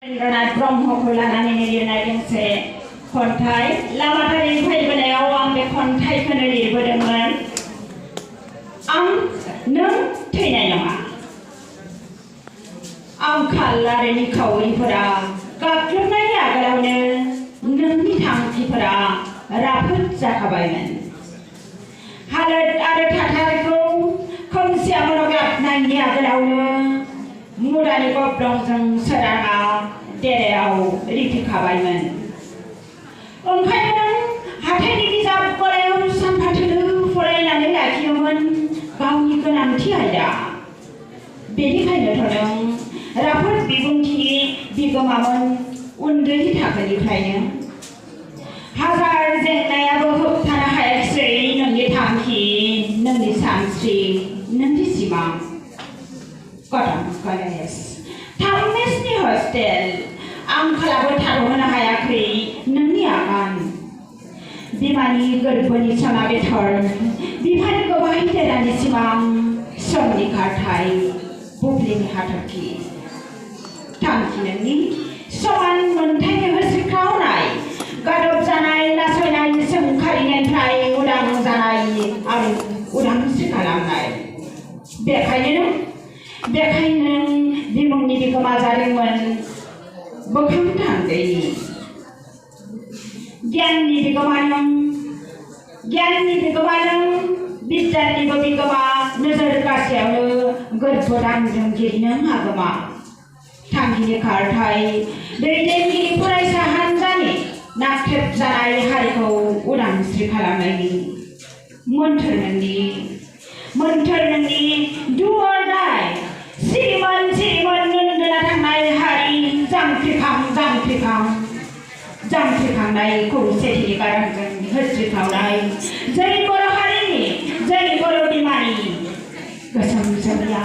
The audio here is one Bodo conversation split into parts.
रबीन्द्रनाथ ब्रह्मखौ लानानै लिरनाय दोंसे खन्थाइ लामाथारि फैबोनायाव आं बे खन्थाइखौनो लिरबोदोंमोन। आं नों थैनाय नङा। आंखाल आरो निखावरिफोरा गाग्लोबनायनि आगोलावनो नोंनि थांखिफोरा राफोद जाखाबायमोन। हालोद आरो थासारिखौ खोमसिया मन'ग्लाबनायनि आगोलावनो मुरानि गब्लंजों सोराङा देरायाव रिफिखाबायमोन। ओंखायनो नों हाथाइनि बिजाब गलायाव सानफाथोलो फरायनानै लाखियोमोन गावनि गोनांथि आयदा। बेनिखायनोथ' नों राफोद बिबुंथिनि बिगोमामोन उन्दै थाखोनिफ्रायनो। हाजार जेंनायाबो होबथानो हायाखिसै नोंनि थांखि, नोंनि सानस्रि, नोंनि सिमां। कटन कलेज, थाममेसनि हस्टेल, आंखालाबो थाद'होनो हायाखै नोंनि आगान। बिमानि गोरबोनि सना बेथर, बिफानि गोबाय देरानि सिमां, समनि खारथाय, बुब्लिनि हाथरखि। थांखि नोंनि समान मोनथायनि होस्रिख्रावनाय, गादब जानाय, नासयनाय, सोंखारिनायनिफ्राय उदां जानाय आरो उदांस्रि खालामनाय। बेखायनो बिमुंनि बिगोमा जादोंमोन बोखां थांदैनि। गियाननि बिगोमा नों, बिद्यानिबो बिगोमा, नोजोर गासैयावनो गोर्बो दांजोंगिरि नों आगोमा। थांखिनि खारथाय दैदेनगिरि फरायसा हान्जानि नाख्रेब जानाय हारिखौ उदांस्रि खालामनायनि। मोन्थोर नोंनि do or die, सिरिमोन उन्दुना थांनाय हारि जांख्रिखांनाय खौसेथिनि गारांजों होस्रिखावनाय। जै बर' हारिनि, जै बर' बिमानि गोसोम जोमैया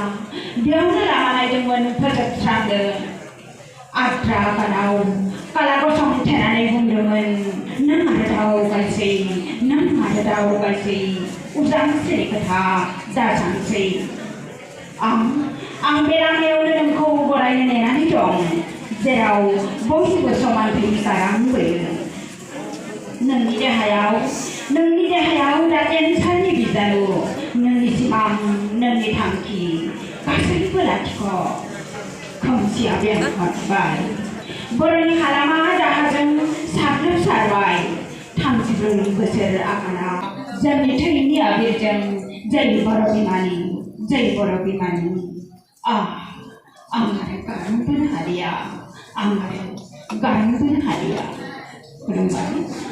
बेयावनो लामा नायदोंमोन फोजोबस्रांनो। आद्रा आगानाव काला गसंथेनानै बुंदोंमोन नों आरो दावगायसै उदांस्रिनि खोथा दासानसै। आं बे लामायावनो नोंखौ बरायनो नेनानै दं, जेराव बयबो समानथि गारां बोयो। नोंनि देहायाव दा केन्सारनि बिजानु, नोंनि सिमां, नोंनि थांखि गासैबो लाथिख'। खोमसिया बेंखनबाय, बर'नि हालामा दाहाजों साग्लोबसारबाय। 34 बोसोर आगाना जोंनि थैनि आबिरजों जै बर' बिमानि। आं आरो गारनोबो हालिया, खुलुमबाय।